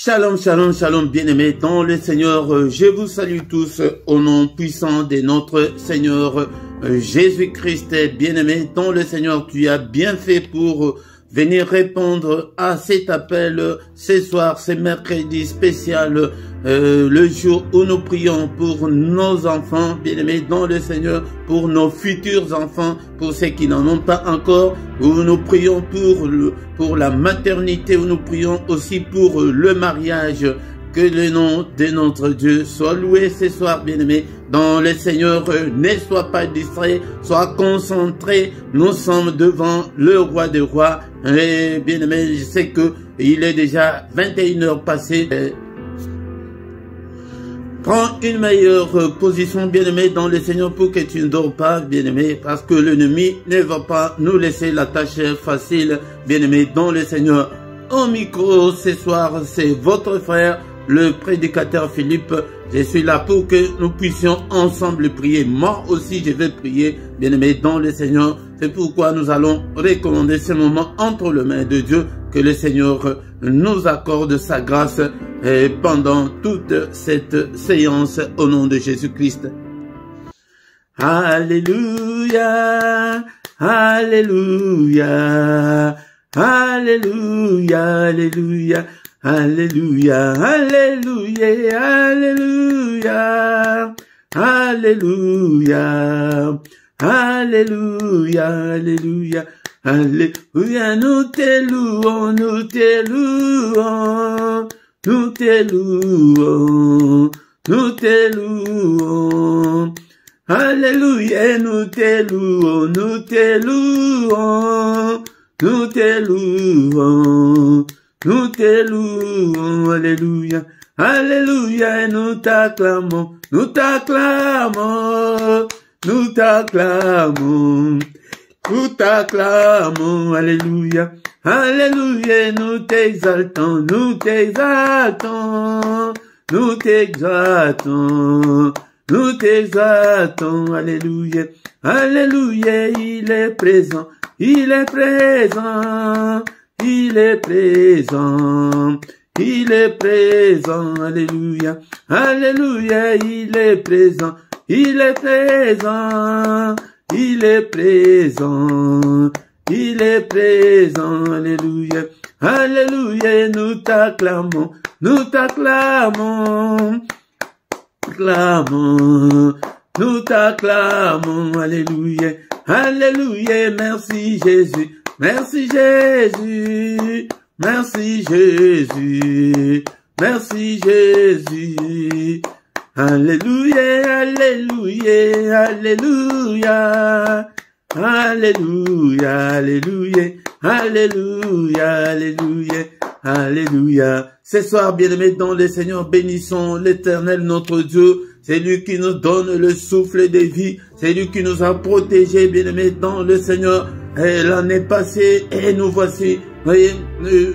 Shalom, shalom, shalom, bien-aimés dans le Seigneur. Je vous salue tous au nom puissant de notre Seigneur Jésus-Christ. Bien-aimés dans le Seigneur, tu as bien fait pour venir répondre à cet appel ce soir, ce mercredi spécial, le jour où nous prions pour nos enfants, bien-aimés dans le Seigneur, pour nos futurs enfants, pour ceux qui n'en ont pas encore, où nous prions pour la maternité, où nous prions aussi pour le mariage. Que le nom de notre Dieu soit loué ce soir, bien-aimés dans le Seigneur. Ne sois pas distrait, sois concentré. Nous sommes devant le roi des rois. Et bien-aimés, je sais que il est déjà 21h passées. Prends une meilleure position, bien-aimé, dans le Seigneur pour que tu ne dors pas, bien-aimé, parce que l'ennemi ne va pas nous laisser la tâche facile, bien-aimé, dans le Seigneur. Au micro, ce soir, c'est votre frère, le prédicateur Philippe. Je suis là pour que nous puissions ensemble prier. Moi aussi, je vais prier, bien-aimé, dans le Seigneur. C'est pourquoi nous allons recommander ce moment entre les mains de Dieu. Que le Seigneur nous accorde sa grâce pendant toute cette séance au nom de Jésus-Christ. Alléluia, alléluia, alléluia, alléluia. Alléluia, alléluia, alléluia, alléluia, alléluia, alléluia, alléluia, nous te louons, nous te louons, nous te louons, nous te louons, alléluia, nous te louons, nous te louons, nous te louons. Nous te louons, alléluia, alléluia, nous t'acclamons, nous t'acclamons, nous t'acclamons, nous t'acclamons, alléluia, alléluia, nous t'exaltons, nous t'exaltons, nous t'exaltons, nous t'exaltons, alléluia, alléluia, il est présent, il est présent. Il est présent, il est présent, alléluia, alléluia, il est présent, il est présent, il est présent, il est présent, alléluia, alléluia, nous t'acclamons, nous t'acclamons, clamons, nous t'acclamons, alléluia, alléluia, merci Jésus. Merci Jésus, merci Jésus, merci Jésus. Alléluia, alléluia, alléluia, alléluia, alléluia, alléluia, alléluia, alléluia. Ce soir, bien-aimés dans le Seigneur, bénissons l'Éternel notre Dieu. C'est lui qui nous donne le souffle de vie. C'est lui qui nous a protégés, bien-aimés dans le Seigneur. Et l'année passée, et nous voici, voyez,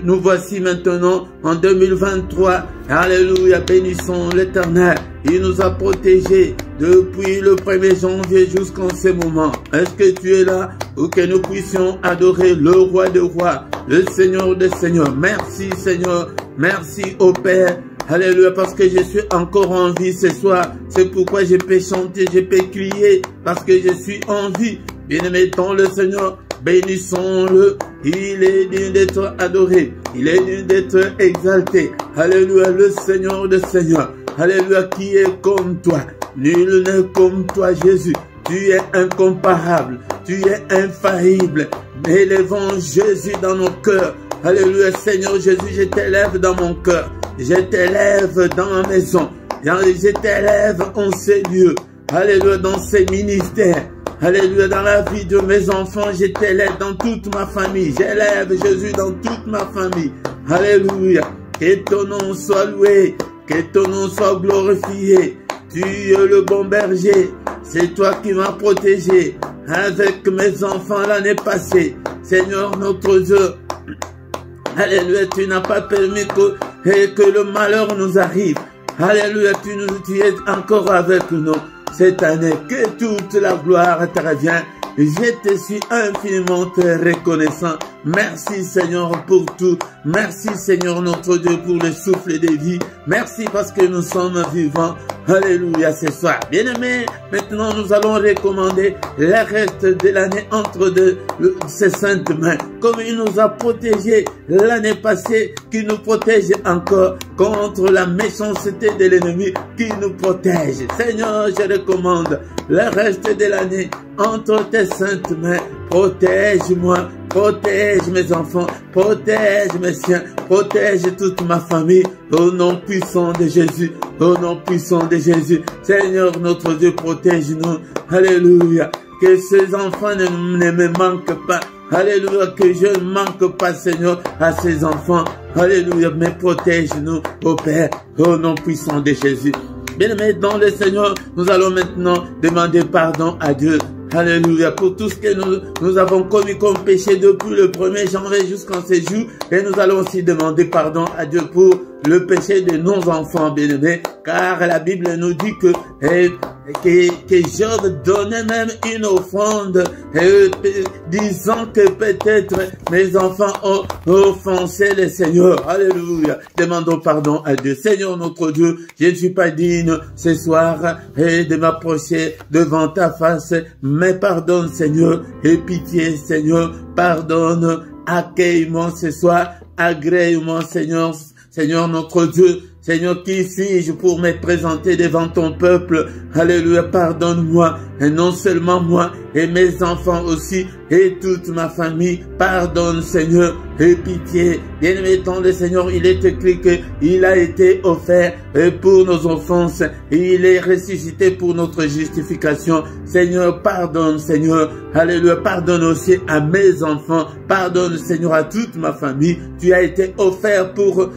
nous voici maintenant en 2023. Alléluia, bénissons l'Éternel. Il nous a protégés depuis le 1er janvier jusqu'en ce moment. Est-ce que tu es là pour que nous puissions adorer le roi des rois, le Seigneur des seigneurs? Merci Seigneur, merci au Père. Alléluia, parce que je suis encore en vie ce soir. C'est pourquoi je peux chanter, je peux crier, parce que je suis en vie. Bien-aimé dans le Seigneur, bénissons-le. Il est digne d'être adoré. Il est digne d'être exalté. Alléluia, le Seigneur des seigneurs. Alléluia, qui est comme toi? Nul n'est comme toi, Jésus. Tu es incomparable. Tu es infaillible. Élevons Jésus dans nos cœurs. Alléluia, Seigneur Jésus, je t'élève dans mon cœur. Je t'élève dans ma maison. Je t'élève en ces lieux. Alléluia, dans ces ministères. Alléluia, dans la vie de mes enfants, je t'élève dans toute ma famille. J'élève Jésus dans toute ma famille. Alléluia. Que ton nom soit loué. Que ton nom soit glorifié. Tu es le bon berger. C'est toi qui m'as protégé avec mes enfants l'année passée. Seigneur notre Dieu. Alléluia, tu n'as pas permis que le malheur nous arrive. Alléluia, tu es encore avec nous cette année. Que toute la gloire te revienne. Je te suis infiniment reconnaissant. Merci Seigneur pour tout. Merci Seigneur notre Dieu pour le souffle de vie. Merci parce que nous sommes vivants. Alléluia ce soir. Bien-aimés, maintenant nous allons recommander le reste de l'année entre ses saintes mains. Comme il nous a protégés l'année passée, qui nous protège encore contre la méchanceté de l'ennemi, qui nous protège. Seigneur, je recommande le reste de l'année entre tes saintes mains. Protège-moi, protège mes enfants, protège mes siens, protège toute ma famille, au nom puissant de Jésus, au nom puissant de Jésus. Seigneur notre Dieu, protège-nous. Alléluia. Que ces enfants ne me manquent pas. Alléluia, que je ne manque pas, Seigneur, à ces enfants. Alléluia, mais protège-nous, ô Père, au nom puissant de Jésus. Bien-aimés dans le Seigneur, nous allons maintenant demander pardon à Dieu. Alléluia, pour tout ce que nous avons commis comme péché depuis le 1er janvier jusqu'en ce jour. Et nous allons aussi demander pardon à Dieu pour le péché de nos enfants bien-aimés. Car la Bible nous dit que Job donnait même une offrande disant que peut-être mes enfants ont offensé le Seigneur. Alléluia. Demandons pardon à Dieu. Seigneur notre Dieu, je ne suis pas digne ce soir de m'approcher devant ta face, mais pardonne Seigneur, et pitié Seigneur, pardonne, accueille-moi ce soir, agrée-moi Seigneur, Seigneur notre Dieu. Seigneur, qui suis-je pour me présenter devant ton peuple? Alléluia, pardonne-moi, et non seulement moi, et mes enfants aussi, et toute ma famille. Pardonne, Seigneur, et pitié. Bien-aimé dans le Seigneur, il est écrit qu'il a été offert pour nos offenses, et il est ressuscité pour notre justification. Seigneur, pardonne, Seigneur. Alléluia, pardonne aussi à mes enfants. Pardonne, Seigneur, à toute ma famille. Tu as été offert pour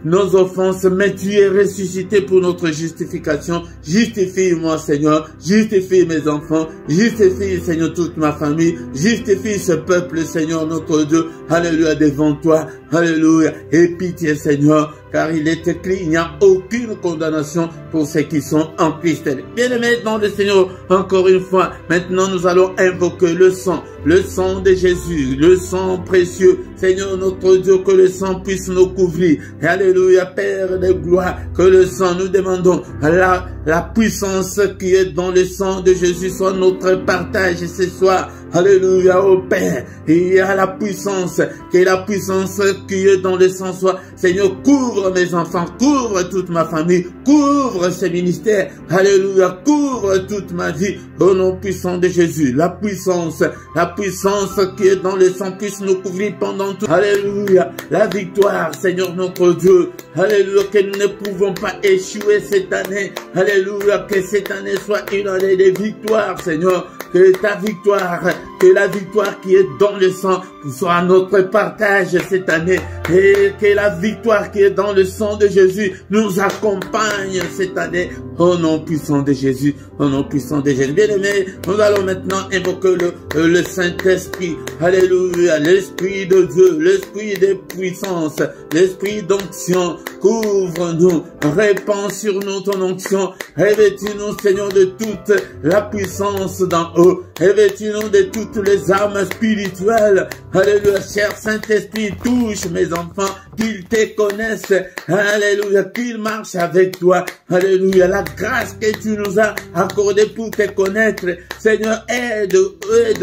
nos offenses, mais tu es ressuscité pour notre justification. Justifie-moi, Seigneur. Justifie mes enfants. Justifie, Seigneur, toute ma famille. Justifie ce peuple, Seigneur, notre Dieu. Alléluia, devant toi. Alléluia. Et pitié, Seigneur, car il est écrit, il n'y a aucune condamnation pour ceux qui sont en Christ. Bien-aimés dans le Seigneur, encore une fois, maintenant nous allons invoquer le sang de Jésus, le sang précieux. Seigneur notre Dieu, que le sang puisse nous couvrir. Alléluia, Père de gloire, que le sang, nous demandons la puissance qui est dans le sang de Jésus soit notre partage ce soir. Alléluia, ô Père, il y a la puissance, que la puissance qui est dans le sang soit, Seigneur, couvre mes enfants, couvre toute ma famille, couvre ce ministère. Alléluia, couvre toute ma vie, au nom puissant de Jésus. La puissance qui est dans le sang puisse nous couvrir pendant tout. Alléluia, la victoire, Seigneur notre Dieu. Alléluia, que nous ne pouvons pas échouer cette année. Alléluia, que cette année soit une année de victoire, Seigneur. Que ta victoire, que la victoire qui est dans le sang soit notre partage cette année. Et que la victoire qui est dans le sang de Jésus nous accompagne cette année. Au nom puissant de Jésus, au nom puissant de Jésus. Bien-aimés, nous allons maintenant invoquer le Saint-Esprit. Alléluia, l'Esprit de Dieu, l'Esprit de puissance, l'Esprit d'onction. Couvre-nous, répands sur nous ton onction. Revêtis-nous, Seigneur, de toute la puissance d'en haut. Revêtis-nous de toutes les armes spirituelles. Alléluia, cher Saint-Esprit, touche mes enfants, qu'ils te connaissent. Alléluia, qu'ils marchent avec toi. Alléluia, la grâce que tu nous as accordée pour te connaître. Seigneur, aide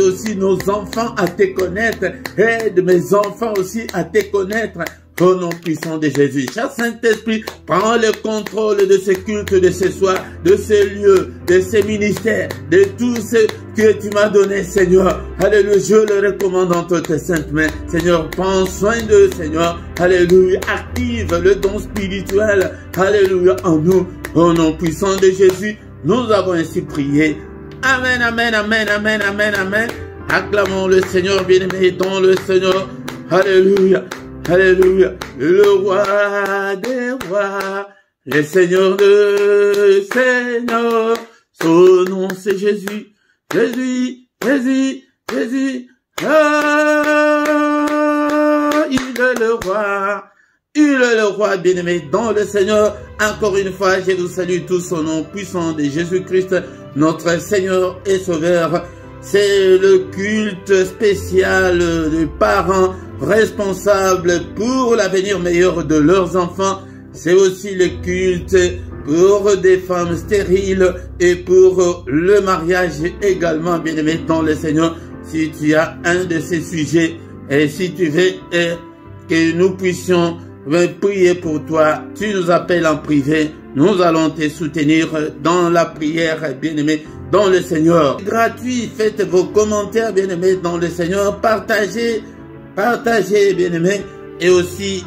aussi nos enfants à te connaître. Aide mes enfants aussi à te connaître. Au nom puissant de Jésus. Cher Saint-Esprit, prends le contrôle de ce culte de ce soir, de ce lieu, de ce ministère, de tout ce que tu m'as donné, Seigneur. Alléluia, je le recommande entre tes saintes mains. Seigneur, prends soin d'eux, Seigneur. Alléluia, active le don spirituel. Alléluia, en nous. Au nom puissant de Jésus, nous avons ainsi prié. Amen, amen, amen, amen, amen, amen. Acclamons le Seigneur bien-aimé dans le Seigneur. Alléluia. Alléluia, le roi des rois, le Seigneur de Seigneurs, son nom c'est Jésus, Jésus, Jésus, Jésus, ah, il est le roi bien-aimé dans le Seigneur. Encore une fois, je vous salue tous au nom puissant de Jésus-Christ, notre Seigneur et Sauveur. c'est le culte spécial des parents responsables pour l'avenir meilleur de leurs enfants. C'est aussi le culte pour des femmes stériles et pour le mariage également, bien-aimé dans le Seigneur. Si tu as un de ces sujets et si tu veux que nous puissions prier pour toi, tu nous appelles en privé. Nous allons te soutenir dans la prière, bien-aimé dans le Seigneur. Gratuit, faites vos commentaires, bien-aimé dans le Seigneur. Partagez, bien-aimé, et aussi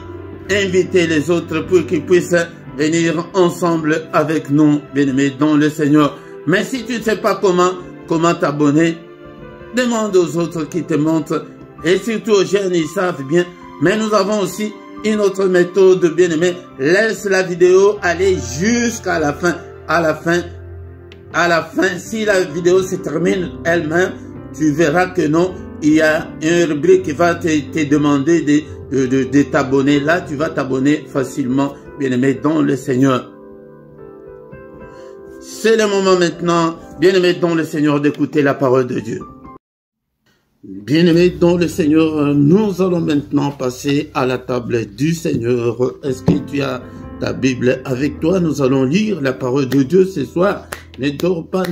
invitez les autres pour qu'ils puissent venir ensemble avec nous, bien-aimé dans le Seigneur. Mais si tu ne sais pas comment t'abonner, demande aux autres qui te montrent, et surtout aux jeunes, ils savent bien. Mais nous avons aussi une autre méthode, bien-aimé. Laisse la vidéo aller jusqu'à la fin. À la fin, si la vidéo se termine elle-même, tu verras que non, il y a une rubrique qui va te demander de t'abonner. Là, tu vas t'abonner facilement, bien-aimé dans le Seigneur. C'est le moment maintenant, bien-aimé dans le Seigneur, d'écouter la parole de Dieu. Bien-aimés dans le Seigneur, nous allons maintenant passer à la table du Seigneur. Est-ce que tu as ta Bible avec toi? Nous allons lire la parole de Dieu ce soir. Ne dors pas,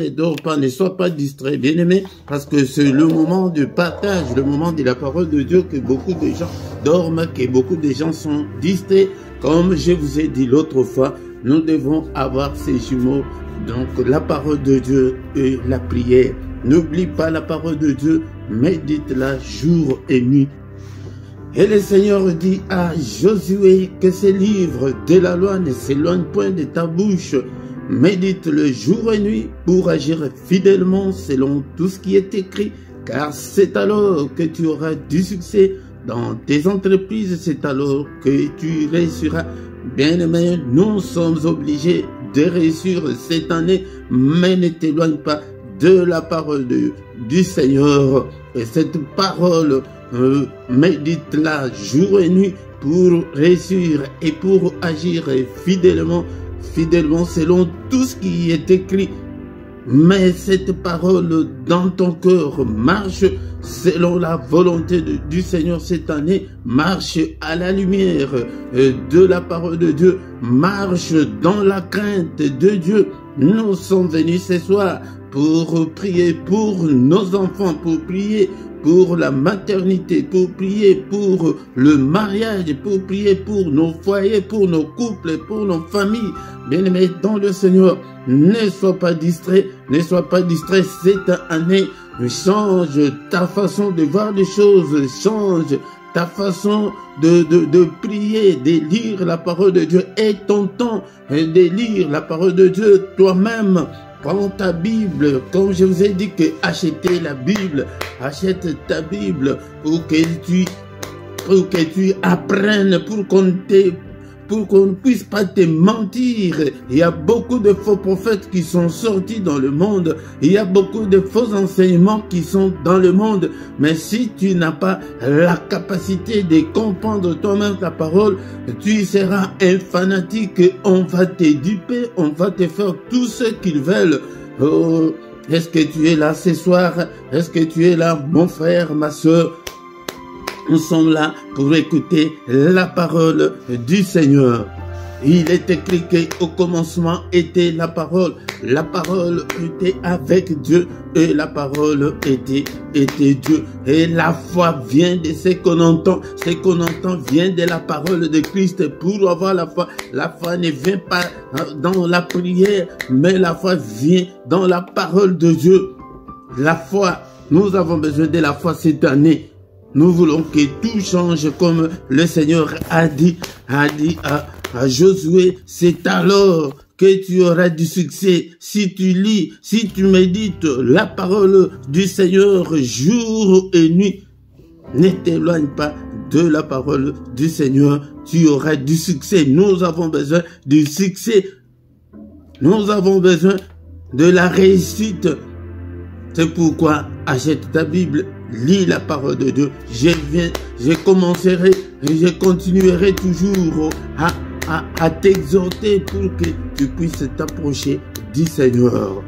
ne sois pas distrait, bien-aimé, parce que c'est le moment du partage, le moment de la parole de Dieu que beaucoup de gens dorment, que beaucoup de gens sont distraits. Comme je vous ai dit l'autre fois, nous devons avoir ces jumeaux, donc la parole de Dieu et la prière. N'oublie pas la parole de Dieu, médite-la jour et nuit. Et le Seigneur dit à Josué que ces livres de la loi ne s'éloignent point de ta bouche. Médite-le jour et nuit pour agir fidèlement selon tout ce qui est écrit, car c'est alors que tu auras du succès dans tes entreprises, c'est alors que tu réussiras. Bien-aimé, nous sommes obligés de réussir cette année, mais ne t'éloigne pas de la parole du Seigneur. Et cette parole, médite-la jour et nuit pour réussir et pour agir fidèlement selon tout ce qui est écrit. Mais cette parole dans ton cœur marche selon la volonté du Seigneur cette année, marche à la lumière de la parole de Dieu, marche dans la crainte de Dieu. Nous sommes venus ce soir pour prier pour nos enfants, pour prier pour la maternité, pour prier pour le mariage, pour prier pour nos foyers, pour nos couples, pour nos familles. Bien-aimés dans le Seigneur, ne sois pas distrait cette année. Change ta façon de voir les choses, change ta façon de prier, de lire la parole de Dieu. Et ton temps de lire la parole de Dieu toi-même. Prends ta Bible, comme je vous ai dit que achetez la Bible, achète ta Bible pour que tu apprennes, pour qu'on ne puisse pas te mentir. Il y a beaucoup de faux prophètes qui sont sortis dans le monde. Il y a beaucoup de faux enseignements qui sont dans le monde. Mais si tu n'as pas la capacité de comprendre toi-même ta parole, tu seras un fanatique. On va te duper, on va te faire tout ce qu'ils veulent. Oh, est-ce que tu es là ce soir? Est-ce que tu es là, mon frère, ma soeur? Nous sommes là pour écouter la parole du Seigneur. Il est écrit qu'au commencement était la parole. La parole était avec Dieu et la parole était Dieu. Et la foi vient de ce qu'on entend. Ce qu'on entend vient de la parole de Christ. Pour avoir la foi ne vient pas dans la prière, mais la foi vient dans la parole de Dieu. La foi, nous avons besoin de la foi cette année. Nous voulons que tout change comme le Seigneur a dit à Josué. C'est alors que tu auras du succès si tu lis, si tu médites la parole du Seigneur jour et nuit. Ne t'éloigne pas de la parole du Seigneur, tu auras du succès. Nous avons besoin du succès. Nous avons besoin de la réussite. C'est pourquoi achète ta Bible, lis la parole de Dieu. Je commencerai et je continuerai toujours à t'exhorter pour que tu puisses t'approcher du Seigneur.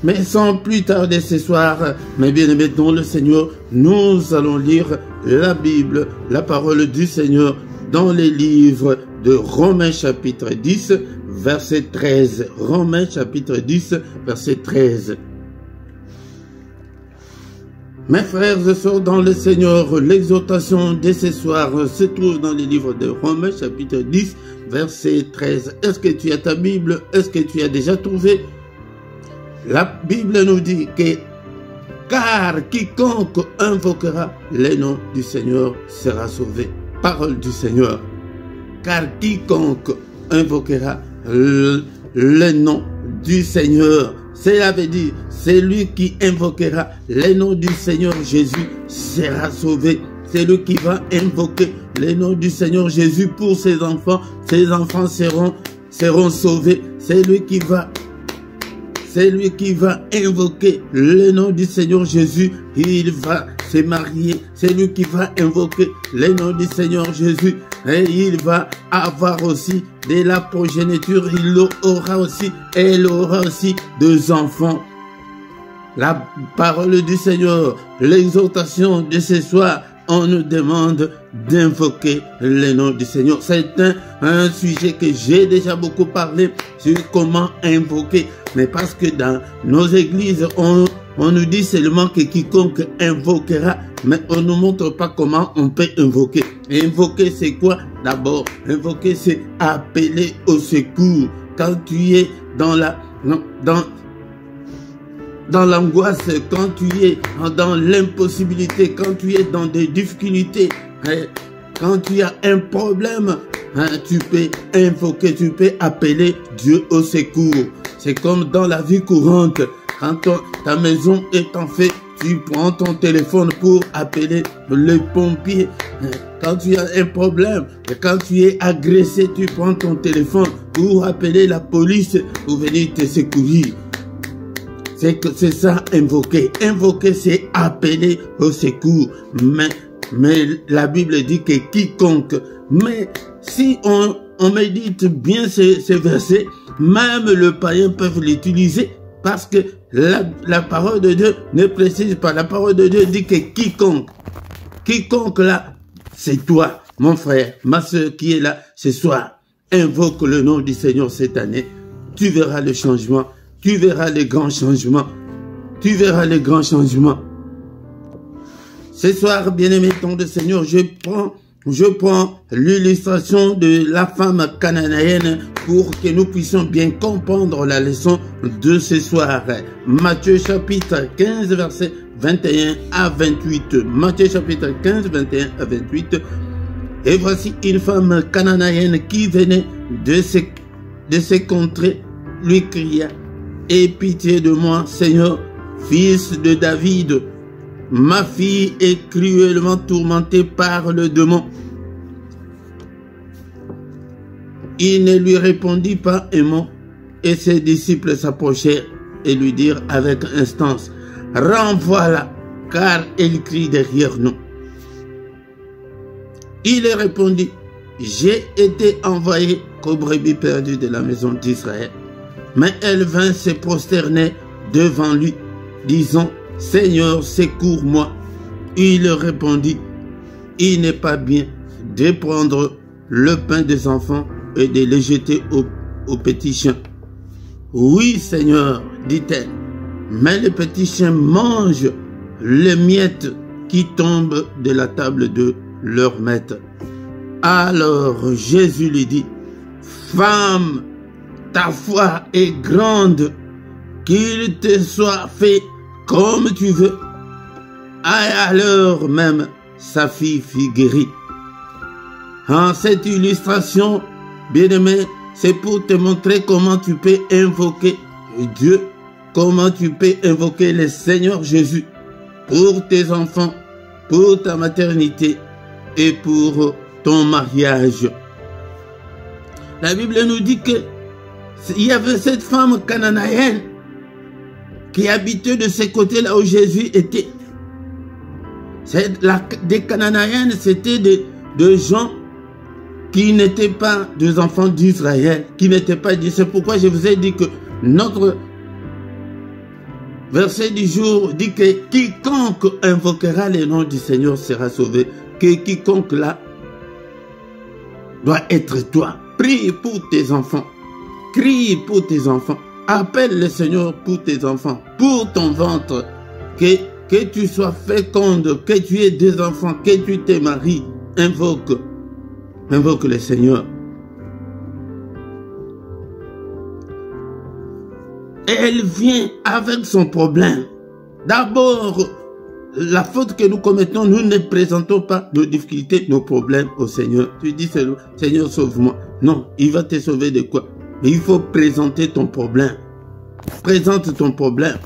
Mais sans plus tarder ce soir, mes bien-aimés dans le Seigneur, nous allons lire la Bible, la parole du Seigneur, dans les livres de Romains chapitre 10, verset 13. Romains chapitre 10, verset 13. Mes frères et sœurs dans le Seigneur, l'exhortation de ce soir se trouve dans les livres de Romains chapitre 10, verset 13. Est-ce que tu as ta Bible? Est-ce que tu as déjà trouvé? La Bible nous dit que car quiconque invoquera le nom du Seigneur sera sauvé. Parole du Seigneur. Car quiconque invoquera le nom du Seigneur, cela veut dire celui qui invoquera le nom du Seigneur Jésus sera sauvé. C'est lui qui va invoquer le nom du Seigneur Jésus pour ses enfants seront sauvés. C'est lui qui va invoquer le nom du Seigneur Jésus, il va se marier. C'est lui qui va invoquer le nom du Seigneur Jésus et il va avoir aussi de la progéniture. Elle aura aussi deux enfants. La parole du Seigneur, l'exhortation de ce soir, on nous demande d'invoquer le nom du Seigneur. C'est un sujet que j'ai déjà beaucoup parlé sur comment invoquer. Mais parce que dans nos églises, on nous dit seulement que quiconque invoquera, mais on ne nous montre pas comment on peut invoquer. Et invoquer, c'est quoi? D'abord, invoquer, c'est appeler au secours. Quand tu es dans l'angoisse, quand tu es dans l'impossibilité, quand tu es dans des difficultés, quand tu as un problème, tu peux invoquer, tu peux appeler Dieu au secours. C'est comme dans la vie courante. Quand ta maison est en feu, tu prends ton téléphone pour appeler les pompiers. Quand tu as un problème, quand tu es agressé, tu prends ton téléphone pour appeler la police pour venir te secourir. C'est ça, invoquer. Invoquer, c'est appeler au secours. Mais la Bible dit que quiconque. Mais si on médite bien ces versets, même le païen peut l'utiliser parce que la parole de Dieu ne précise pas. La parole de Dieu dit que quiconque. Quiconque là, c'est toi, mon frère, ma soeur qui est là ce soir. Invoque le nom du Seigneur cette année. Tu verras le changement. Tu verras les grands changements. Tu verras les grands changements. Ce soir, bien-aimé, ton de Seigneur, je prends l'illustration de la femme cananéenne pour que nous puissions bien comprendre la leçon de ce soir. Matthieu chapitre 15, verset 21 à 28. Matthieu chapitre 15, 21 à 28. Et voici une femme cananéenne qui venait de ces contrées, lui cria: aie pitié de moi, Seigneur, fils de David. Ma fille est cruellement tourmentée par le démon. Il ne lui répondit pas un mot, et ses disciples s'approchèrent et lui dirent avec instance: renvoie-la, car elle crie derrière nous. Il répondit: j'ai été envoyé qu'aux brebis perdues de la maison d'Israël. Mais elle vint se prosterner devant lui, disant: Seigneur, secours-moi. Il répondit: il n'est pas bien de prendre le pain des enfants et de le jeter aux petits chiens. Oui, Seigneur, dit-elle, mais les petits chiens mangent les miettes qui tombent de la table de leur maître. Alors Jésus lui dit: femme, ta foi est grande, qu'il te soit fait comme tu veux. À l'heure même, sa fille fut guérie. En cette illustration, bien-aimé, c'est pour te montrer comment tu peux invoquer Dieu, comment tu peux invoquer le Seigneur Jésus pour tes enfants, pour ta maternité et pour ton mariage. La Bible nous dit que il y avait cette femme cananéenne qui habitait de ce côté là où Jésus était. Des Cananéennes, c'était des gens qui n'étaient pas des enfants d'Israël, qui n'étaient pas dit. C'est pourquoi je vous ai dit que verset du jour dit que quiconque invoquera le nom du Seigneur sera sauvé. Que quiconque là doit être toi. Prie pour tes enfants. Crie pour tes enfants. Appelle le Seigneur pour tes enfants, pour ton ventre. Que tu sois féconde, que tu aies des enfants, que tu te maries. Invoque le Seigneur. Elle vient avec son problème. D'abord, la faute que nous commettons, nous ne présentons pas nos difficultés, nos problèmes au Seigneur. Tu dis, Seigneur, sauve-moi. Non, il va te sauver de quoi? Mais il faut présenter ton problème. Présente ton problème.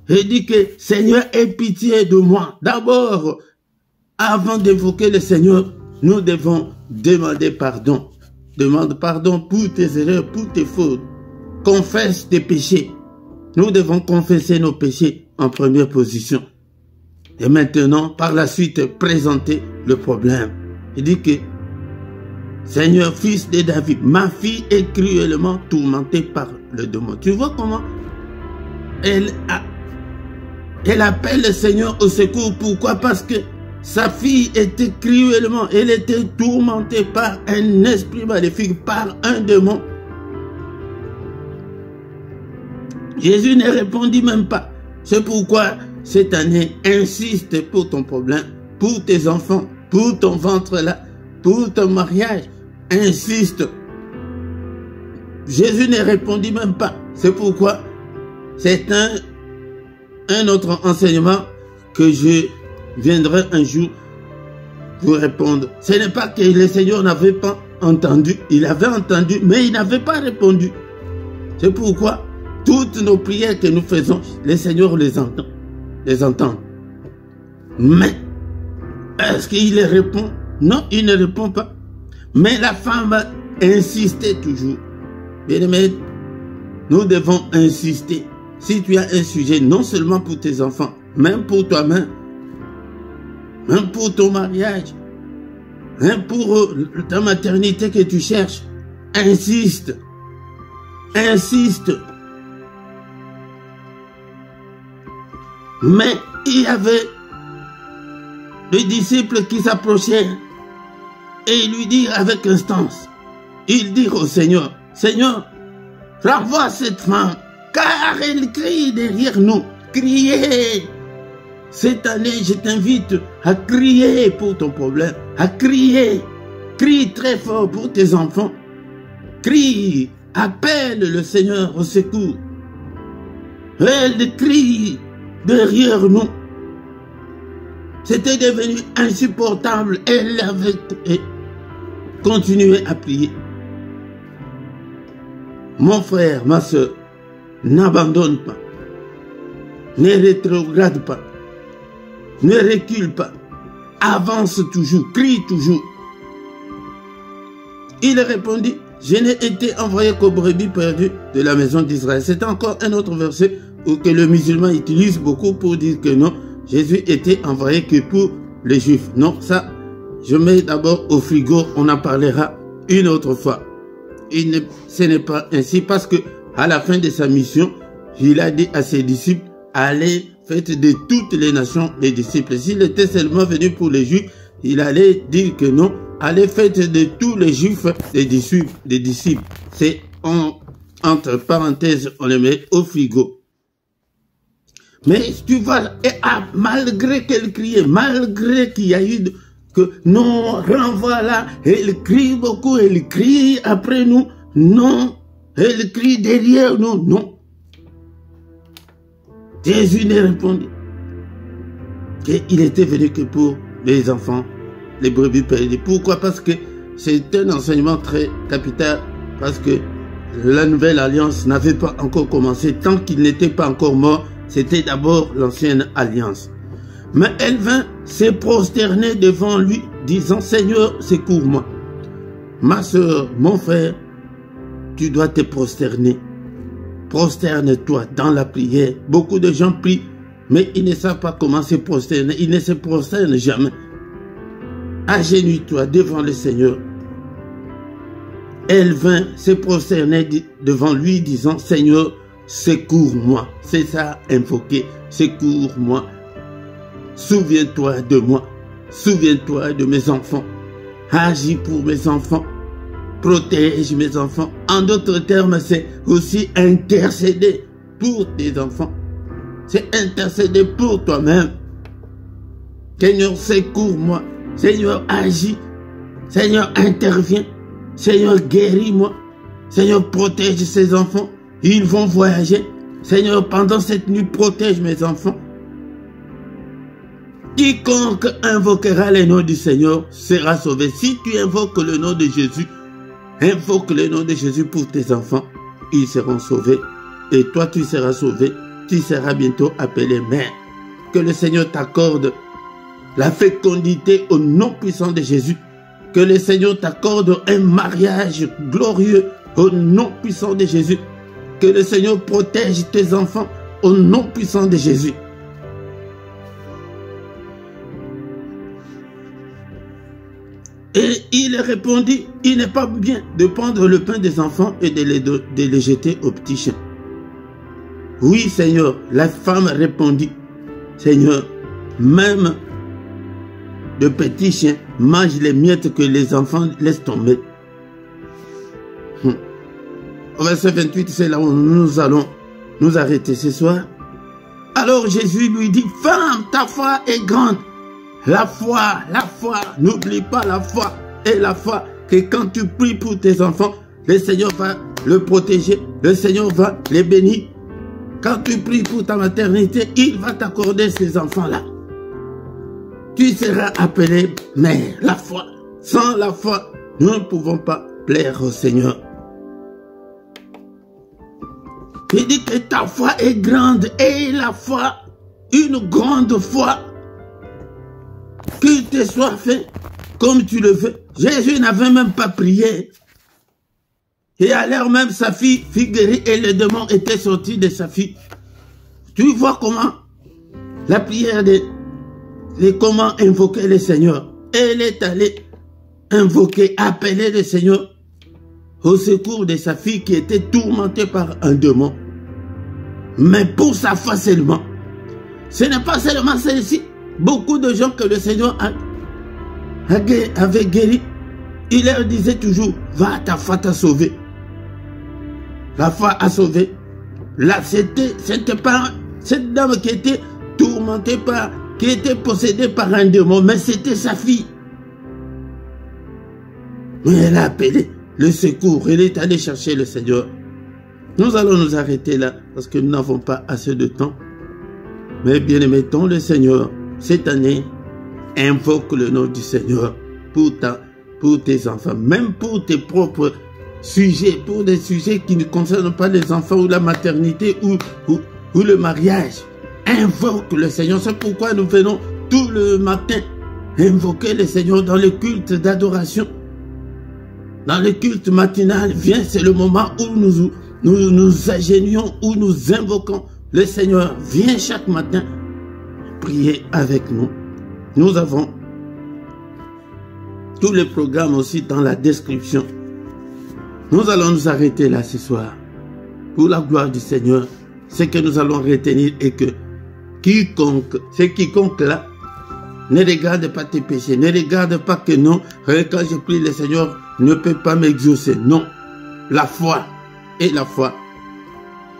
Et dis que, Seigneur, aie pitié de moi. D'abord, avant d'évoquer le Seigneur, nous devons demander pardon. Demande pardon pour tes erreurs, pour tes fautes. Confesse tes péchés. Nous devons confesser nos péchés en première position. Et maintenant, par la suite, présenter le problème. Il dit que, Seigneur, fils de David, ma fille est cruellement tourmentée par le démon. Tu vois comment elle appelle le Seigneur au secours. Pourquoi? Parce que sa fille était cruellement, elle était tourmentée par un esprit maléfique, par un démon. Jésus ne répondit même pas. C'est pourquoi cette année, insiste pour ton problème, pour tes enfants, pour ton ventre là, pour ton mariage. Insiste. Jésus ne répondit même pas. C'est pourquoi c'est un autre enseignement que je viendrai un jour vous répondre. Ce n'est pas que le Seigneur n'avait pas entendu. Il avait entendu, mais il n'avait pas répondu. C'est pourquoi toutes nos prières que nous faisons, le Seigneur les entend. Mais, est-ce qu'il les répond? Non, il ne répond pas. Mais la femme a insisté toujours. Bien-aimé, nous devons insister. Si tu as un sujet, non seulement pour tes enfants, même pour toi-même, même pour ton mariage, même pour ta maternité que tu cherches, insiste. Insiste. Mais il y avait des disciples qui s'approchaient et ils lui dirent avec instance, ils dirent au Seigneur, Seigneur, renvoie cette femme, car elle crie derrière nous. Criez. Cette année, je t'invite à crier pour ton problème, à crier. Crie très fort pour tes enfants. Crie, appelle le Seigneur au secours. Elle crie derrière nous. C'était devenu insupportable. Elle avait continué à prier. Mon frère, ma soeur, n'abandonne pas. Ne rétrograde pas. Ne recule pas. Avance toujours. Crie toujours. Il répondit, je n'ai été envoyé qu'aux brebis perdues de la maison d'Israël. C'est encore un autre verset que le musulman utilise beaucoup pour dire que non, Jésus était envoyé que pour les Juifs. Non, ça, je mets d'abord au frigo, on en parlera une autre fois. Ce n'est pas ainsi parce que à la fin de sa mission, il a dit à ses disciples, allez, faites de toutes les nations les disciples. S'il était seulement venu pour les Juifs, il allait dire que non, allez, faites de tous les Juifs les disciples. C'est entre parenthèses, on les met au frigo. Mais tu vois, malgré qu'elle criait, malgré qu'il y a eu que non, renvoie là, elle crie beaucoup, elle crie après nous, non, elle crie derrière nous, non. Jésus ne répondit qu'il était venu que pour les enfants, les brebis perdues. Pourquoi? Parce que c'est un enseignement très capital, parce que la nouvelle alliance n'avait pas encore commencé, tant qu'il n'était pas encore mort. C'était d'abord l'ancienne alliance. Mais elle vint se prosterner devant lui, disant, Seigneur, secours-moi. Ma soeur, mon frère, tu dois te prosterner. Prosterne-toi dans la prière. Beaucoup de gens prient, mais ils ne savent pas comment se prosterner. Ils ne se prosternent jamais. Agenouille-toi devant le Seigneur. Elle vint se prosterner devant lui, disant, Seigneur, secours-moi. C'est ça, invoquer, secours-moi. Souviens-toi de moi. Souviens-toi de mes enfants. Agis pour mes enfants. Protège mes enfants. En d'autres termes, c'est aussi intercéder pour tes enfants. C'est intercéder pour toi-même. Seigneur, secours-moi. Seigneur, agis. Seigneur, interviens. Seigneur, guéris-moi. Seigneur, protège ces enfants. Ils vont voyager. Seigneur, pendant cette nuit, protège mes enfants. Quiconque invoquera le nom du Seigneur sera sauvé. Si tu invoques le nom de Jésus, invoque le nom de Jésus pour tes enfants. Ils seront sauvés. Et toi, tu seras sauvé. Tu seras bientôt appelé mère. Que le Seigneur t'accorde la fécondité au nom puissant de Jésus. Que le Seigneur t'accorde un mariage glorieux au nom puissant de Jésus. Que le Seigneur protège tes enfants au nom puissant de Jésus. Et il répondit, il n'est pas bien de prendre le pain des enfants et de les jeter aux petits chiens. Oui, Seigneur, la femme répondit, Seigneur, même de petits chiens mangent les miettes que les enfants laissent tomber. Au verset 28, c'est là où nous allons nous arrêter ce soir. Alors Jésus lui dit, femme, ta foi est grande. La foi, n'oublie pas la foi et la foi que quand tu pries pour tes enfants, le Seigneur va le protéger, le Seigneur va les bénir. Quand tu pries pour ta maternité, il va t'accorder ces enfants-là. Tu seras appelé mère, la foi. Sans la foi, nous ne pouvons pas plaire au Seigneur. Il dit que ta foi est grande et la foi, une grande foi. Qu'il te soit fait comme tu le veux. Jésus n'avait même pas prié. Et à l'heure même, sa fille guérie et le démon était sorti de sa fille. Tu vois comment la prière de comment invoquer le Seigneur. Elle est allée invoquer, appeler le Seigneur au secours de sa fille qui était tourmentée par un démon. Mais pour sa foi seulement. Ce n'est pas seulement celle-ci. Beaucoup de gens que le Seigneur avait guéri, il leur disait toujours, va, ta foi t'a sauvé. La foi a sauvé. Là, c'était pas cette dame qui était tourmentée par, qui était possédée par un démon, mais c'était sa fille. Mais elle a appelé le secours, elle est allée chercher le Seigneur. Nous allons nous arrêter là, parce que nous n'avons pas assez de temps. Mais bien aimons le Seigneur. Cette année, invoque le nom du Seigneur pour tes enfants, même pour tes propres sujets, pour des sujets qui ne concernent pas les enfants ou la maternité ou le mariage. Invoque le Seigneur. C'est pourquoi nous venons tout le matin invoquer le Seigneur dans le culte d'adoration. Dans le culte matinal, viens, c'est le moment où nous agénions, où nous invoquons le Seigneur. Viens chaque matin prier avec nous. Nous avons tous les programmes aussi dans la description. Nous allons nous arrêter là ce soir. Pour la gloire du Seigneur, ce que nous allons retenir est que quiconque là, ne regarde pas tes péchés, ne regarde pas que non, quand je prie le Seigneur ne peut pas m'exaucer. Non, la foi et la foi.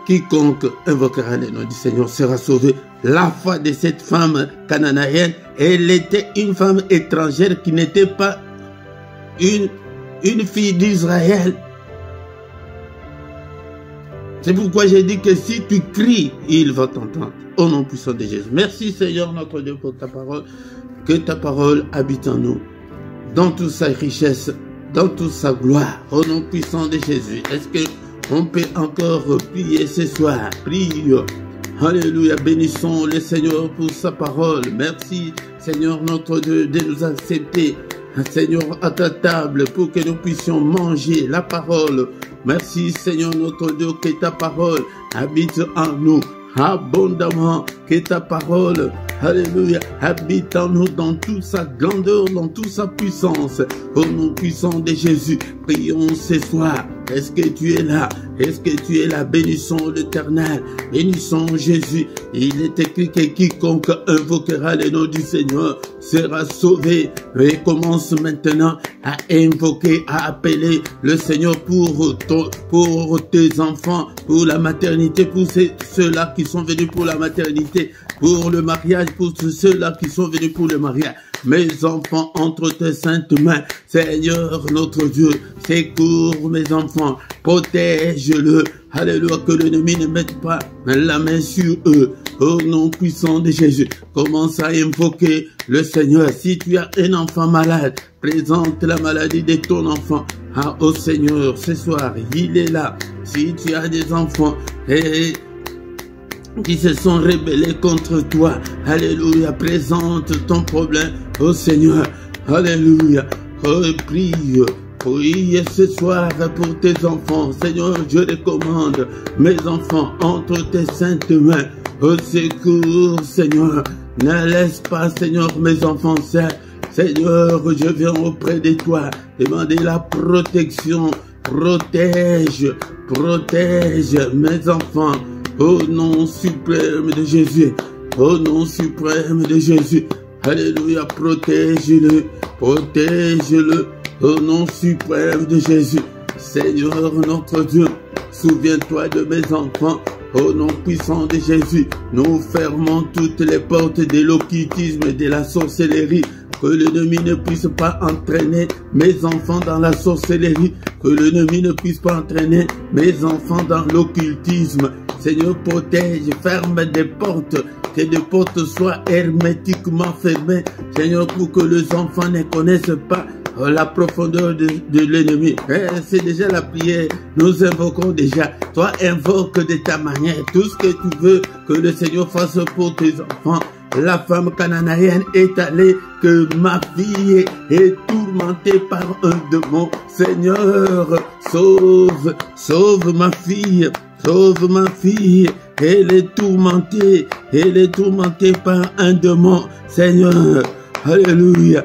Quiconque invoquera le nom du Seigneur sera sauvé. La foi de cette femme cananéenne, elle était une femme étrangère qui n'était pas une fille d'Israël. C'est pourquoi j'ai dit que si tu cries, il va t'entendre. Au nom puissant de Jésus. Merci Seigneur notre Dieu pour ta parole. Que ta parole habite en nous. Dans toute sa richesse, dans toute sa gloire. Au nom puissant de Jésus. Est-ce qu'on peut encore prier ce soir? Prie. Alléluia, bénissons le Seigneur pour sa parole. Merci Seigneur notre Dieu de nous accepter, Seigneur, à ta table pour que nous puissions manger la parole. Merci Seigneur notre Dieu que ta parole habite en nous abondamment, que ta parole, alléluia, habite en nous dans toute sa grandeur, dans toute sa puissance. Au nom puissant de Jésus, prions ce soir. Est-ce que tu es là? Est-ce que tu es là? Bénissons l'Éternel, bénissons Jésus. Il est écrit que quiconque invoquera le nom du Seigneur sera sauvé. Et commence maintenant à invoquer, à appeler le Seigneur pour tes enfants, pour la maternité, pour ceux-là qui sont venus pour la maternité, pour le mariage, pour tous ceux-là qui sont venus pour le mariage. Mes enfants, entre tes saintes mains, Seigneur notre Dieu, secours mes enfants, protège-le. Alléluia, que l'ennemi ne mette pas la main sur eux. Au nom puissant de Jésus, commence à invoquer le Seigneur. Si tu as un enfant malade, présente la maladie de ton enfant au Seigneur ce soir. Il est là. Si tu as des enfants qui se sont rebellés contre toi, alléluia, présente ton problème au Seigneur. Alléluia, prie ce soir pour tes enfants. Seigneur, je recommande mes enfants entre tes saintes mains. Au secours, Seigneur, ne laisse pas, Seigneur, mes enfants seuls. Seigneur, je viens auprès de toi, demander la protection. Protège mes enfants. Au nom suprême de Jésus. Au nom suprême de Jésus. Alléluia, protège-le. Protège-le. Au nom suprême de Jésus. Seigneur notre Dieu, souviens-toi de mes enfants. Au nom puissant de Jésus, nous fermons toutes les portes de l'occultisme et de la sorcellerie. Que l'ennemi ne puisse pas entraîner mes enfants dans la sorcellerie. Que l'ennemi ne puisse pas entraîner mes enfants dans l'occultisme. Seigneur, protège, ferme des portes. Que des portes soient hermétiquement fermées. Seigneur, pour que les enfants ne connaissent pas la profondeur de l'ennemi. C'est déjà la prière. Nous invoquons déjà. Toi, invoque de ta manière tout ce que tu veux que le Seigneur fasse pour tes enfants. La femme cananéenne est allée que ma fille est tourmentée par un démon. Seigneur, sauve ma fille. Sauve ma fille. Elle est tourmentée par un démon. Seigneur, alléluia.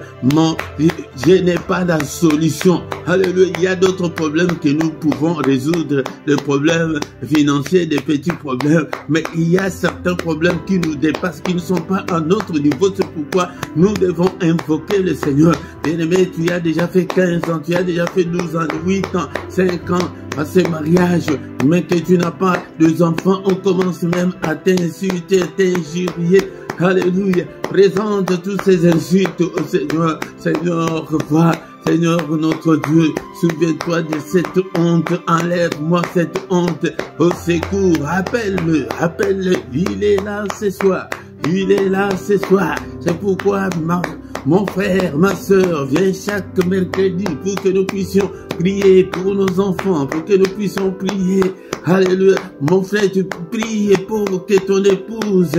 Je n'ai pas la solution. Alléluia. Il y a d'autres problèmes que nous pouvons résoudre. Les problèmes financiers, des petits problèmes. Mais il y a certains problèmes qui nous dépassent, qui ne sont pas à notre niveau. C'est pourquoi nous devons invoquer le Seigneur. Bien-aimé, tu as déjà fait 15 ans, tu as déjà fait 12 ans, 8 ans, 5 ans à ce mariage. Mais que tu n'as pas de enfants, on commence même à t'insulter, à t'injurier. Alléluia. Présente toutes ces insultes au Seigneur. Seigneur, va. Seigneur notre Dieu, souviens-toi de cette honte. Enlève-moi cette honte. Au secours, appelle-le. Il est là ce soir. Il est là ce soir. C'est pourquoi mon frère, ma soeur, viens chaque mercredi pour que nous puissions prier pour nos enfants, pour que nous puissions prier. Alléluia. Mon frère, tu pries pour que ton épouse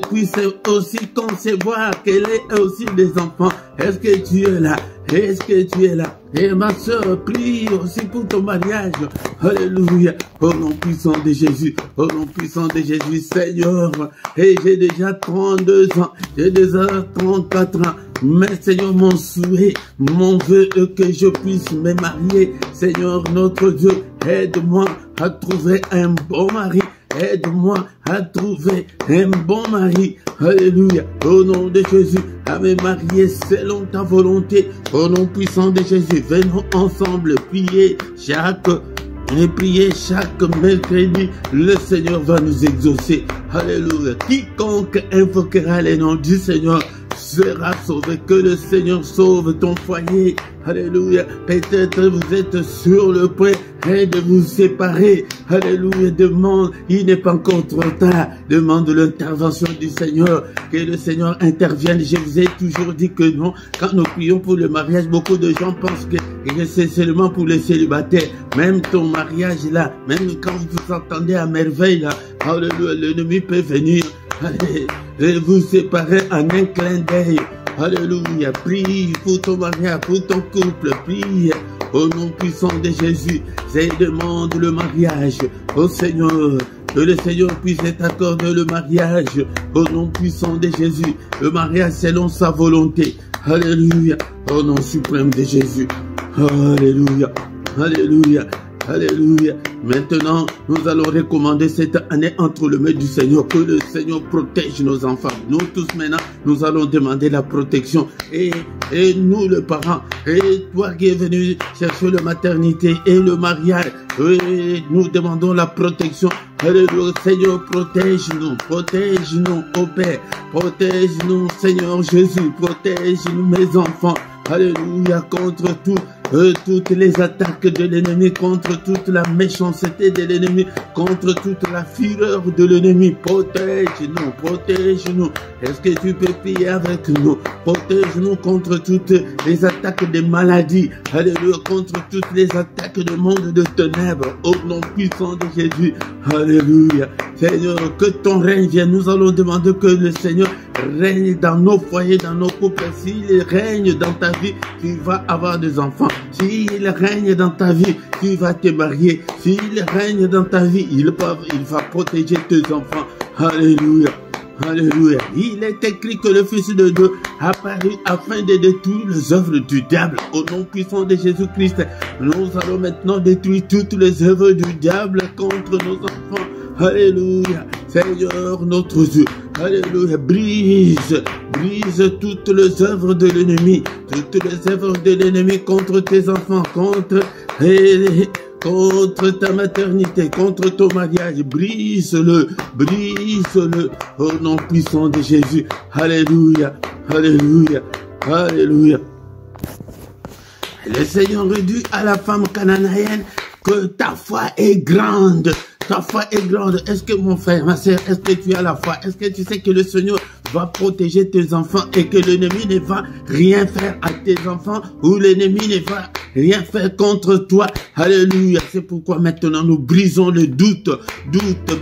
puisse aussi concevoir qu'elle ait aussi des enfants. Est-ce que tu es là? Est-ce que tu es là? Et ma soeur, prie aussi pour ton mariage. Alléluia. Au nom puissant de Jésus. Au nom puissant de Jésus, Seigneur. Et j'ai déjà 32 ans. J'ai déjà 34 ans. Mais Seigneur, mon souhait, mon vœu est que je puisse me marier. Seigneur, notre Dieu, aide-moi à trouver un bon mari. Aide-moi à trouver un bon mari. Alléluia. Au nom de Jésus, à me marier selon ta volonté. Au nom puissant de Jésus, venons ensemble prier chaque mercredi. Le Seigneur va nous exaucer. Alléluia. Quiconque invoquera les noms du Seigneur sera sauvé. Que le Seigneur sauve ton foyer. Alléluia. Peut-être vous êtes sur le point de vous séparer. Alléluia. Demande, il n'est pas encore trop tard. Demande l'intervention du Seigneur. Que le Seigneur intervienne. Je vous ai toujours dit que non. Quand nous prions pour le mariage, beaucoup de gens pensent que c'est seulement pour les célibataires. Même ton mariage là, même quand vous entendez à merveille là, alléluia, l'ennemi peut venir. Allez, et vous séparer en un clin d'œil. Alléluia. Prie pour ton mariage, pour ton couple. Prie au nom puissant de Jésus. Je demande le mariage au Seigneur. Que le Seigneur puisse t'accorder le mariage au nom puissant de Jésus. Le mariage selon sa volonté. Alléluia. Au nom suprême de Jésus. Alléluia. Alléluia. Alléluia. Maintenant, nous allons recommander cette année entre les mains du Seigneur. Que le Seigneur protège nos enfants. Nous tous maintenant, nous allons demander la protection. Et nous, les parents, et toi qui es venu chercher la maternité et le mariage, et nous demandons la protection. Alléluia, Seigneur, protège-nous, ô Père, protège-nous, Seigneur Jésus, protège-nous, mes enfants. Alléluia, contre toutes les attaques de l'ennemi, contre toute la méchanceté de l'ennemi, contre toute la fureur de l'ennemi. Protège-nous, protège-nous. Est-ce que tu peux prier avec nous? Protège-nous contre toutes les attaques des maladies. Alléluia, contre toutes les attaques du monde de ténèbres. Au nom puissant de Jésus. Alléluia. Seigneur, que ton règne vienne. Nous allons demander que le Seigneur règne dans nos foyers, dans nos couples. S'il règne dans ta vie, tu vas avoir des enfants. S'il règne dans ta vie, tu vas te marier. S'il règne dans ta vie, il va protéger tes enfants. Alléluia. Alléluia. Il est écrit que le Fils de Dieu a paru afin de détruire les œuvres du diable. Au nom puissant de Jésus-Christ, nous allons maintenant détruire toutes les œuvres du diable contre nos enfants. Alléluia. Seigneur notre Dieu. Alléluia. Brise toutes les œuvres de l'ennemi. Toutes les œuvres de l'ennemi contre tes enfants, contre ta maternité, contre ton mariage. Brise-le au nom puissant de Jésus. Alléluia. Alléluia. Alléluia. Le Seigneur dit à la femme cananéenne que ta foi est grande. Ta foi est grande. Est-ce que mon frère, ma soeur, est-ce que tu as la foi? Est-ce que tu sais que le Seigneur va protéger tes enfants et que l'ennemi ne va rien faire à tes enfants ou l'ennemi ne va rien faire contre toi? Alléluia. C'est pourquoi maintenant nous brisons le doute.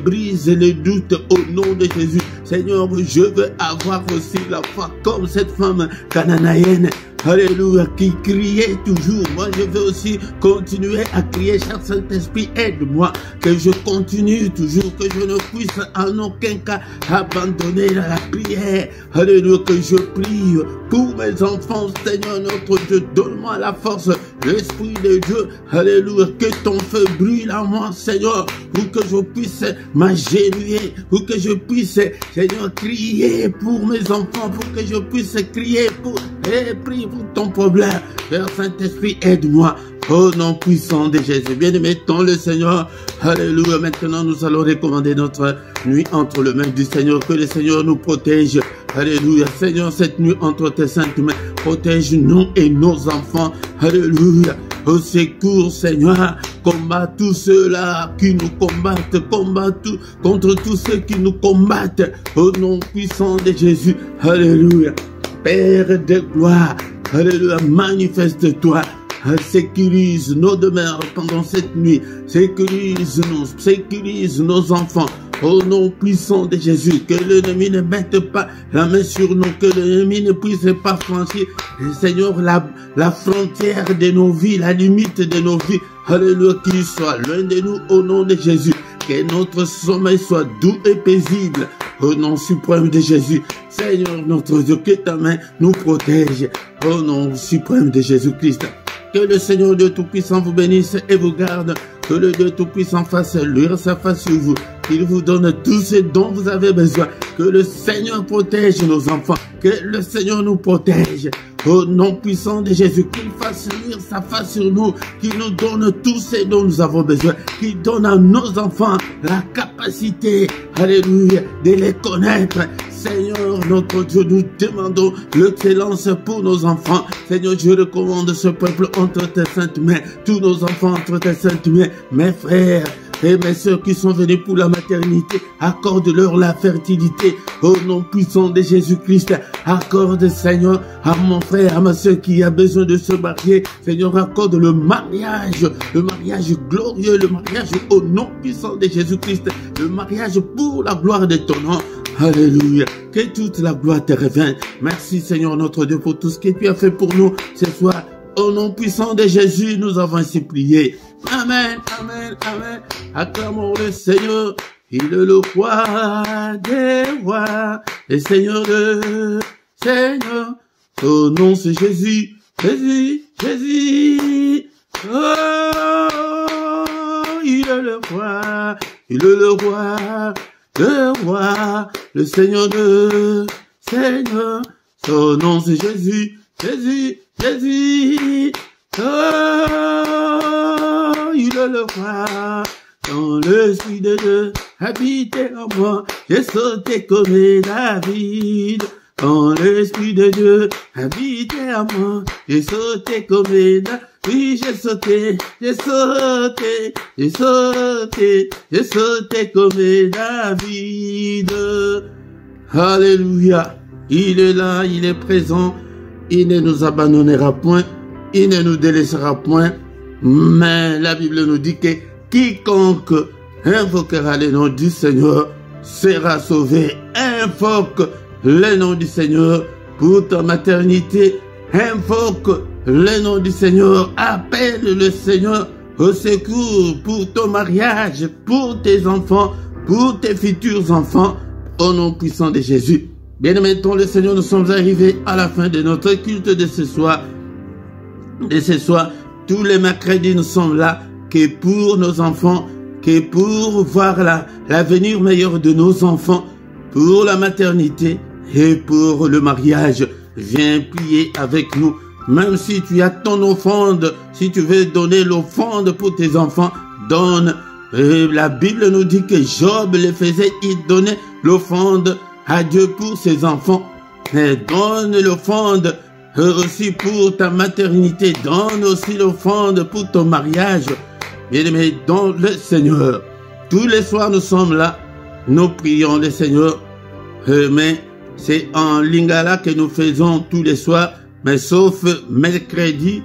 Brise le doute au nom de Jésus. Seigneur, je veux avoir aussi la foi comme cette femme cananéenne. Alléluia, qui criait toujours. Moi, je veux aussi continuer à crier. Cher Saint-Esprit, aide-moi. Que je continue toujours. Que je ne puisse en aucun cas abandonner la prière. Alléluia, que je prie pour mes enfants. Seigneur notre Dieu, donne-moi la force, l'Esprit de Dieu. Alléluia, que ton feu brûle en moi, Seigneur, pour que je puisse m'agenouiller, pour que je puisse, Seigneur, crier pour mes enfants, pour que je puisse crier et prier pour ton problème. Père Saint-Esprit, aide-moi. Au nom puissant de Jésus. Bien-aimé, mettons le Seigneur. Alléluia. Maintenant, nous allons recommander notre nuit entre les mains du Seigneur. Que le Seigneur nous protège. Alléluia. Seigneur, cette nuit entre tes saintes mains, protège-nous et nos enfants. Alléluia. Au secours, Seigneur, combat tous ceux-là qui nous combattent, combat contre tous ceux qui nous combattent. Au nom puissant de Jésus. Alléluia. Père de gloire. Alléluia. Manifeste-toi. Sécurise nos demeures pendant cette nuit. Sécurise nos enfants. Au nom puissant de Jésus, que l'ennemi ne mette pas la main sur nous, que l'ennemi ne puisse pas franchir, Seigneur, la frontière de nos vies, la limite de nos vies. Alléluia, qu'il soit loin de nous au nom de Jésus. Que notre sommeil soit doux et paisible au nom suprême de Jésus. Seigneur notre Dieu, que ta main nous protège au nom suprême de Jésus-Christ. Que le Seigneur Dieu Tout-Puissant vous bénisse et vous garde. Que le Dieu Tout-Puissant fasse luire sa face sur vous. Qu'il vous donne tout ce dont vous avez besoin. Que le Seigneur protège nos enfants. Que le Seigneur nous protège. Au nom puissant de Jésus, qu'il fasse luire sa face sur nous. Qu'il nous donne tout ce dont nous avons besoin. Qu'il donne à nos enfants la capacité, alléluia, de les connaître. Seigneur, notre Dieu, nous demandons l'excellence pour nos enfants. Seigneur, je recommande ce peuple entre tes saintes mains. Tous nos enfants entre tes saintes mains. Mes frères et mes sœurs qui sont venus pour la maternité, accorde-leur la fertilité. Au nom puissant de Jésus-Christ, accorde, Seigneur, à mon frère, à ma sœur qui a besoin de se marier. Seigneur, accorde le mariage glorieux, le mariage au nom puissant de Jésus-Christ, le mariage pour la gloire de ton nom. Alléluia. Que toute la gloire te revienne. Merci, Seigneur, notre Dieu, pour tout ce que tu as fait pour nous ce soir. Au nom puissant de Jésus, nous avons ainsi prié. Amen, amen, amen. Acclamons le Seigneur. Il est le roi des rois, le Seigneur de Seigneur. Son nom c'est Jésus, Jésus, Jésus. Oh. le roi, il est le roi, le Seigneur de Seigneur. Son nom c'est Jésus, Jésus, Jésus. Oh, il est le roi. Quand l'Esprit de Dieu habitait en moi, j'ai sauté comme David. Quand l'Esprit de Dieu habitait en moi, j'ai sauté comme David. Oui, j'ai sauté comme David. Alléluia. Il est là, il est présent. Il ne nous abandonnera point. Il ne nous délaissera point. Mais la Bible nous dit que quiconque invoquera le nom du Seigneur sera sauvé. Invoque le nom du Seigneur pour ta maternité. Invoque le nom du Seigneur. Appelle le Seigneur au secours pour ton mariage, pour tes enfants, pour tes futurs enfants, au nom puissant de Jésus. Bien-aimés, le Seigneur, nous sommes arrivés à la fin de notre culte de ce soir. Tous les mercredis, nous sommes là que pour nos enfants, que pour voir l'avenir meilleur de nos enfants, pour la maternité et pour le mariage. Viens prier avec nous. Même si tu as ton offrande, si tu veux donner l'offrande pour tes enfants, donne. La Bible nous dit que Job le faisait, il donnait l'offrande à Dieu pour ses enfants. Et donne l'offrande aussi pour ta maternité. Donne aussi l'offrande pour ton mariage. Bien-aimé, dans le Seigneur. Tous les soirs, nous sommes là. Nous prions le Seigneur. Mais c'est en lingala que nous faisons tous les soirs. Mais sauf mercredi.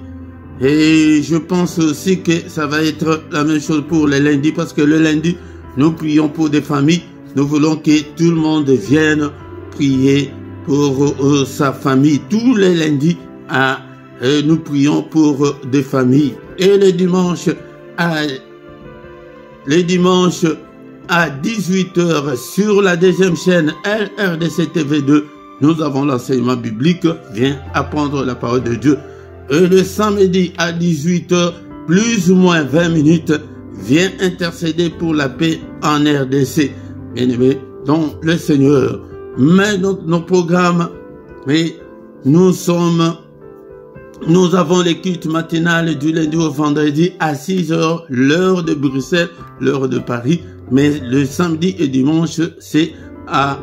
Et je pense aussi que ça va être la même chose pour le lundi. Parce que le lundi, nous prions pour des familles. Nous voulons que tout le monde vienne prier pour sa famille. Tous les lundis, nous prions pour des familles. Et le dimanche à 18h sur la deuxième chaîne LRDC TV2, nous avons l'enseignement biblique. Viens apprendre la parole de Dieu. Et le samedi à 18h, plus ou moins 20 minutes, viens intercéder pour la paix en RDC. Bien-aimés, donc le Seigneur. Mais nos programmes, mais nous avons les cultes matinales du lundi au vendredi à 6h, l'heure de Bruxelles, l'heure de Paris. Mais le samedi et dimanche, c'est à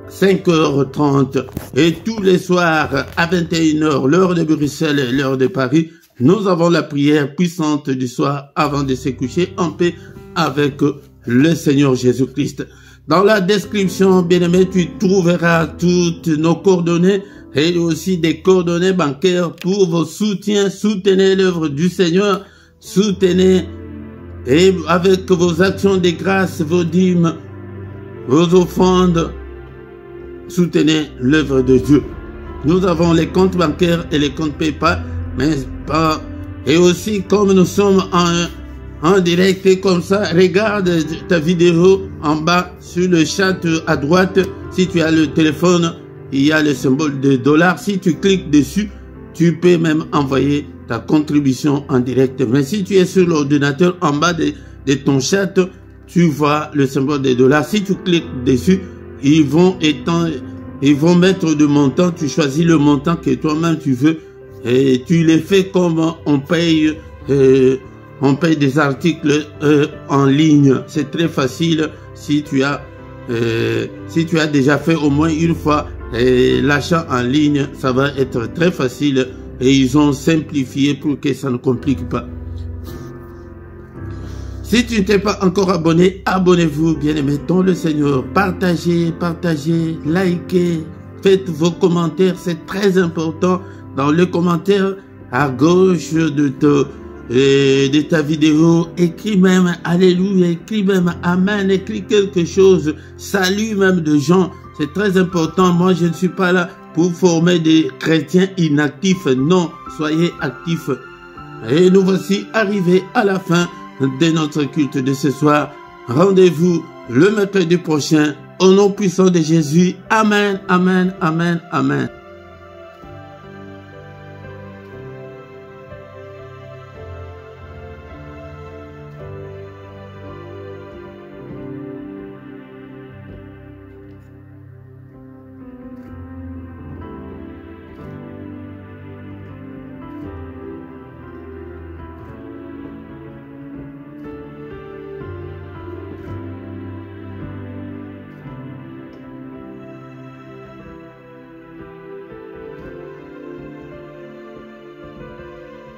5h30. Et tous les soirs à 21h, l'heure de Bruxelles et l'heure de Paris, nous avons la prière puissante du soir avant de se coucher en paix avec le Seigneur Jésus-Christ. Dans la description, bien-aimé, tu trouveras toutes nos coordonnées et aussi des coordonnées bancaires pour vos soutiens. Soutenez l'œuvre du Seigneur. Soutenez et avec vos actions de grâce, vos dîmes, vos offrandes. Soutenez l'œuvre de Dieu. Nous avons les comptes bancaires et les comptes PayPal, mais pas. Et aussi, comme nous sommes en direct et comme ça, regarde ta vidéo en bas sur le chat à droite. Si tu as le téléphone, il y a le symbole de $. Si tu cliques dessus, tu peux même envoyer ta contribution en direct. Mais si tu es sur l'ordinateur, en bas de ton chat, tu vois le symbole de $. Si tu cliques dessus, ils vont mettre de montant. Tu choisis le montant que toi-même tu veux et tu les fais comme on paye des articles en ligne. C'est très facile si tu as déjà fait au moins une fois l'achat en ligne. Ça va être très facile et ils ont simplifié pour que ça ne complique pas. Si tu ne t'es pas encore abonné, abonnez-vous, bien-aimés dans le Seigneur. Partagez, likez, faites vos commentaires, c'est très important. Dans le commentaire à gauche de ta vidéo, écris même Alléluia, écris même Amen, écris quelque chose, salut même de gens, c'est très important. Moi, je ne suis pas là pour former des chrétiens inactifs, non, soyez actifs. Et nous voici arrivés à la fin de notre culte de ce soir. Rendez-vous le mercredi prochain, au nom puissant de Jésus. Amen, amen, amen, amen.